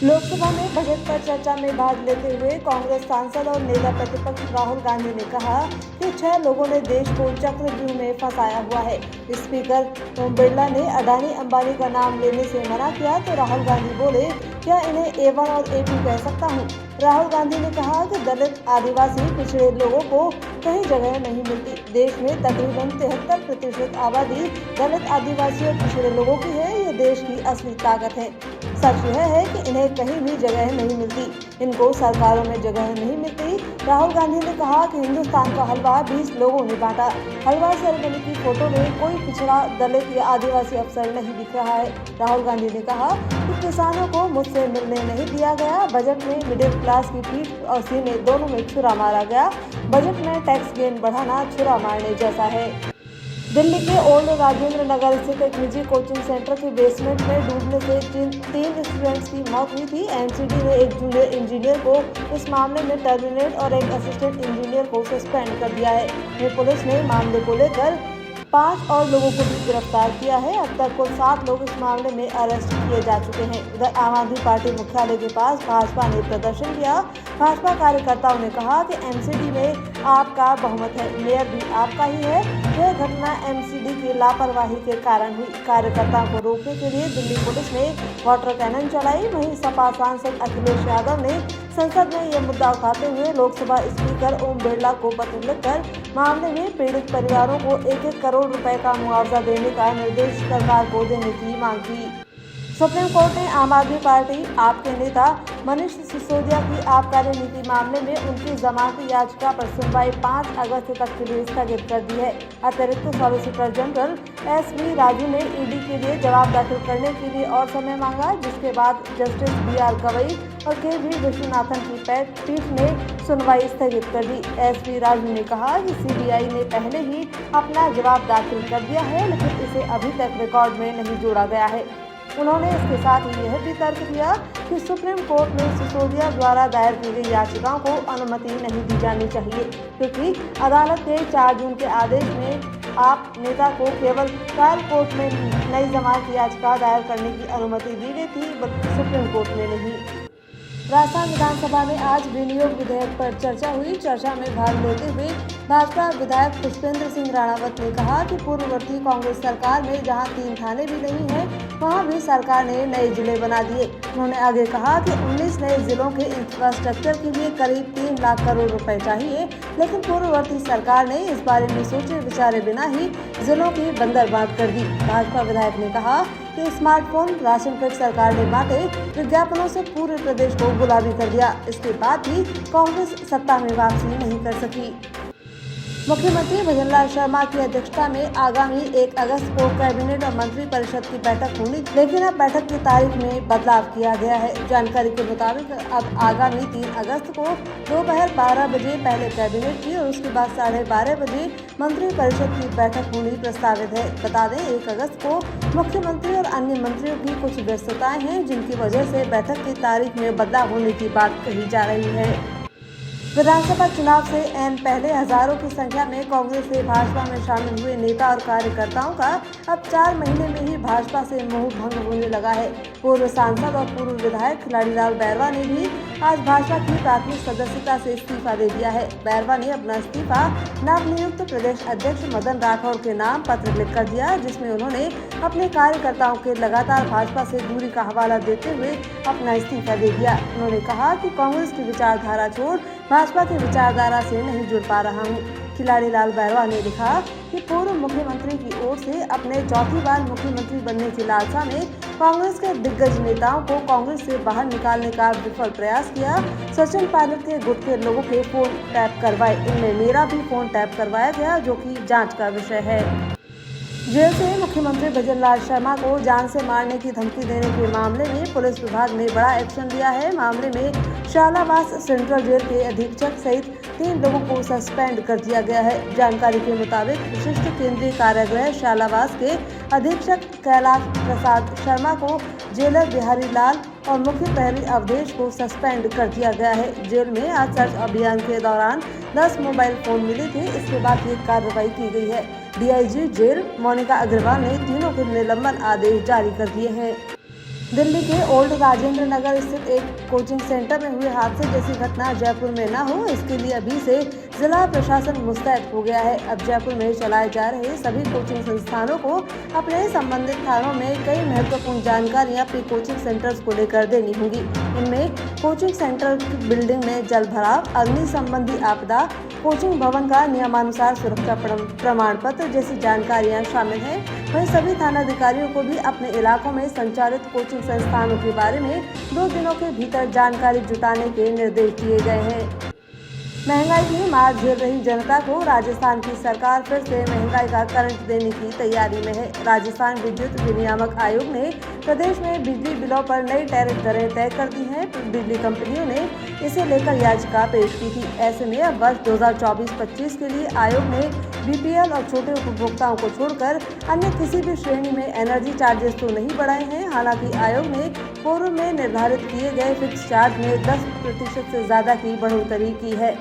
लोकसभा में बजट पर चर्चा में भाग लेते हुए कांग्रेस सांसद और नेता प्रतिपक्ष राहुल गांधी ने कहा कि 6 लोगों ने देश को चक्रव्यूह में फंसाया हुआ है। स्पीकर ओम बिरला ने अडानी अंबानी का नाम लेने से मना किया तो राहुल गांधी बोले, क्या इन्हें A1 और A2 कह सकता हूँ। राहुल गांधी ने कहा कि दलित, आदिवासी, पिछड़े लोगों को कहीं जगह नहीं मिलती। देश में तकरीबन 73% आबादी दलित, आदिवासी और पिछड़े लोगों की है। ये देश की असली ताकत है। सच यह है कि इन्हें कहीं भी जगह नहीं मिलती, इनको सरकारों में जगह नहीं मिलती। राहुल गांधी ने कहा कि हिंदुस्तान का हलवा 20 लोगों ने बांटा। हलवा सेरेमनी की फोटो में कोई पिछड़ा, दलित या आदिवासी अफसर नहीं दिख रहा है। राहुल गांधी ने कहा कि किसानों को मुझसे मिलने नहीं दिया गया। बजट में मिडिल क्लास की पीठ और सीने दोनों में छुरा मारा गया। बजट में टैक्स गेन बढ़ाना छुरा मारने जैसा है। दिल्ली के ओल्ड राजेंद्र नगर स्थित एक निजी कोचिंग सेंटर के बेसमेंट में डूबने से 3 स्टूडेंट्स की मौत हुई थी। एनसीडी ने एक जूनियर इंजीनियर को इस मामले में टर्मिनेट और एक असिस्टेंट इंजीनियर को सस्पेंड कर दिया है। पुलिस ने मामले को लेकर 5 और लोगों को भी गिरफ्तार किया है। अब तक कुल 7 लोग इस मामले में अरेस्ट किए जा चुके हैं। उधर आम आदमी पार्टी मुख्यालय के पास भाजपा ने प्रदर्शन किया। भाजपा कार्यकर्ताओं ने कहा कि एमसीडी में आपका बहुमत है, मेयर भी आपका ही है। यह घटना एमसीडी की लापरवाही के कारण हुई। कार्यकर्ताओं को रोकने के लिए दिल्ली पुलिस ने वाटर कैनन चलाई। वहीं सपा सांसद अखिलेश यादव ने संसद में यह मुद्दा उठाते हुए लोकसभा स्पीकर ओम बिरला को पत्र लिखकर मामले में पीड़ित परिवारों को 1-1 करोड़ रुपए का मुआवजा देने का निर्देश सरकार को देने की मांग की। सुप्रीम कोर्ट ने आम आदमी पार्टी आप के नेता मनीष सिसोदिया की आबकारी नीति मामले में उनकी जमानत याचिका पर सुनवाई 5 अगस्त तक के लिए स्थगित कर दी है। अतिरिक्त सॉलिसिटर जनरल SV राजू ने ईडी के लिए जवाब दाखिल करने के लिए और समय मांगा, जिसके बाद जस्टिस BR गवई और KV विश्वनाथन की पीठ ने सुनवाई स्थगित कर दी। SV राजू ने कहा कि CBI ने पहले ही अपना जवाब दाखिल कर दिया है, लेकिन इसे अभी तक रिकॉर्ड में नहीं जोड़ा गया है। उन्होंने इसके साथ ही यह भी तर्क दिया कि सुप्रीम कोर्ट में सिसोदिया द्वारा दायर की गई याचिकाओं को अनुमति नहीं दी जानी चाहिए, क्योंकि अदालत के 4 जून के आदेश में आप नेता को केवल ट्रायल कोर्ट में नई जमानत याचिका दायर करने की अनुमति दी गई थी, बल्कि सुप्रीम कोर्ट में नहीं। राजस्थान विधानसभा में आज विनियोग विधेयक पर चर्चा हुई। चर्चा में भाग लेते हुए भाजपा विधायक पुष्पेंद्र सिंह राणावत ने कहा कि पूर्ववर्ती कांग्रेस सरकार में जहां 3 थाने भी नहीं है, वहां भी सरकार ने नए जिले बना दिए। उन्होंने आगे कहा कि 19 नए जिलों के इंफ्रास्ट्रक्चर के लिए करीब 3 लाख करोड़ रुपए चाहिए, लेकिन पूर्ववर्ती सरकार ने इस बारे में सोचे विचारे बिना ही जिलों की बंदरबांट कर दी। भाजपा विधायक ने कहा कि स्मार्टफोन राशन किट सरकार ने बांटे, विज्ञापनों से पूरे प्रदेश को गुलाबी कर दिया। इसके बाद भी कांग्रेस सत्ता में वापसी नहीं कर सकी। मुख्यमंत्री भजनलाल शर्मा की अध्यक्षता में आगामी 1 अगस्त को कैबिनेट और मंत्री परिषद की बैठक होनी, लेकिन अब बैठक की तारीख में बदलाव किया गया है। जानकारी के मुताबिक अब आगामी 3 अगस्त को दोपहर 12 बजे पहले कैबिनेट की और उसके बाद 12:30 बजे मंत्री परिषद की बैठक होनी प्रस्तावित है। बता दें, 1 अगस्त को मुख्यमंत्री और अन्य मंत्रियों की कुछ व्यस्तताएं हैं, जिनकी वजह से बैठक की तारीख में बदलाव होने की बात कही जा रही है। विधानसभा चुनाव से ऐन पहले हजारों की संख्या में कांग्रेस से भाजपा में शामिल हुए नेता और कार्यकर्ताओं का अब 4 महीने में ही भाजपा से मोह भंग होने लगा है। पूर्व सांसद और पूर्व विधायक खिलाड़ीलाल बैरवा ने भी आज भाजपा की प्राथमिक सदस्यता से इस्तीफा दे दिया है। बैरवा ने अपना इस्तीफा नवनियुक्त प्रदेश अध्यक्ष मदन राठौर के नाम पत्र लिखकर दिया, जिसमें उन्होंने अपने कार्यकर्ताओं के लगातार भाजपा से दूरी का हवाला देते हुए अपना इस्तीफा दे दिया। उन्होंने कहा कि कांग्रेस की विचारधारा छोड़ भाजपा की विचारधारा से नहीं जुड़ पा रहा हूँ। खिलाड़ीलाल बैरवा ने लिखा कि पूर्व मुख्यमंत्री की ओर से अपने चौथी बार मुख्यमंत्री बनने की लालसा में कांग्रेस के दिग्गज नेताओं को कांग्रेस से बाहर निकालने का विफल प्रयास किया। सचिन पायलट के गुट के लोगों के फोन टैप करवाए, इनमें मेरा भी फोन टैप करवाया गया, जो कि जांच का विषय है। जेल से मुख्यमंत्री भजनलाल शर्मा को जान से मारने की धमकी देने के मामले में पुलिस विभाग ने बड़ा एक्शन लिया है। मामले में शालावास सेंट्रल जेल के अधीक्षक सहित 3 लोगों को सस्पेंड कर दिया गया है। जानकारी के मुताबिक विशिष्ट केंद्रीय कारागृह शालावास के अधीक्षक कैलाश प्रसाद शर्मा को जेलर बिहारी लाल और मुख्य प्रहरी अवधेश को सस्पेंड कर दिया गया है। जेल में आज सर्च अभियान के दौरान 10 मोबाइल फोन मिले थे। इसके बाद ये कार्रवाई की गई है। DIG जेल मोनिका अग्रवाल ने तीनों के निलंबन आदेश जारी कर दिए हैं। दिल्ली के ओल्ड राजेंद्र नगर स्थित एक कोचिंग सेंटर में हुए हादसे जैसी घटना जयपुर में न हो, इसके लिए अभी से जिला प्रशासन मुस्तैद हो गया है। अब जयपुर में चलाए जा रहे सभी कोचिंग संस्थानों को अपने संबंधित थानों में कई महत्वपूर्ण जानकारियां प्री कोचिंग सेंटर्स को लेकर देनी होंगी। इनमें कोचिंग सेंटर की बिल्डिंग में जल भराव, अग्नि संबंधी आपदा, कोचिंग भवन का नियमानुसार सुरक्षा प्रमाण पत्र जैसी जानकारियां शामिल हैं। वहीं सभी थानाधिकारियों को भी अपने इलाकों में संचालित कोचिंग संस्थानों के बारे में 2 दिनों के भीतर जानकारी जुटाने के निर्देश दिए गए हैं। महंगाई की मार झेल रही जनता को राजस्थान की सरकार फिर से महंगाई का करंट देने की तैयारी में है। राजस्थान विद्युत विनियामक आयोग ने प्रदेश में बिजली बिलों पर नई टैरिफ दरें तय कर दी हैं। बिजली कंपनियों ने इसे लेकर याचिका पेश की थी। ऐसे में अब वर्ष 2024-25 के लिए आयोग ने बीपीएल और छोटे उपभोक्ताओं को छोड़कर अन्य किसी भी श्रेणी में एनर्जी चार्जेस तो नहीं बढ़ाए हैं। हालांकि आयोग ने पूर्व में निर्धारित किए गए फिक्स चार्ज में 10% से ज्यादा की बढ़ोतरी की है।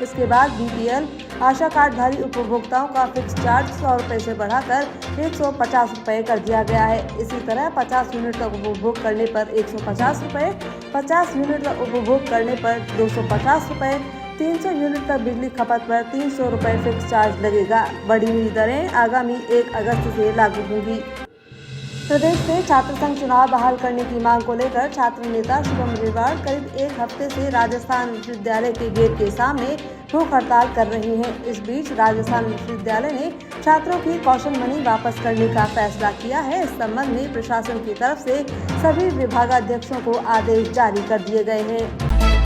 इसके बाद बीपीएल आशा कार्डधारी उपभोक्ताओं का फिक्स चार्ज 100 रुपये से बढ़ाकर 150 रुपये कर दिया गया है। इसी तरह 50 यूनिट तक उपभोग करने पर 150 रुपये, 50 यूनिट तक उपभोग करने पर 250 रुपये, 300 यूनिट तक बिजली खपत पर 300 रुपये फिक्स चार्ज लगेगा। बढ़ी हुई दरें आगामी 1 अगस्त से लागू होंगी। प्रदेश में छात्र संघ चुनाव बहाल करने की मांग को लेकर छात्र नेता शुभम रिवाड़ करीब 1 हफ्ते से राजस्थान विश्वविद्यालय के गेट के सामने भूख हड़ताल कर रहे हैं। इस बीच राजस्थान विश्वविद्यालय ने छात्रों की कौशल मनी वापस करने का फैसला किया है। इस संबंध में प्रशासन की तरफ से सभी विभागाध्यक्षों को आदेश जारी कर दिए गए हैं।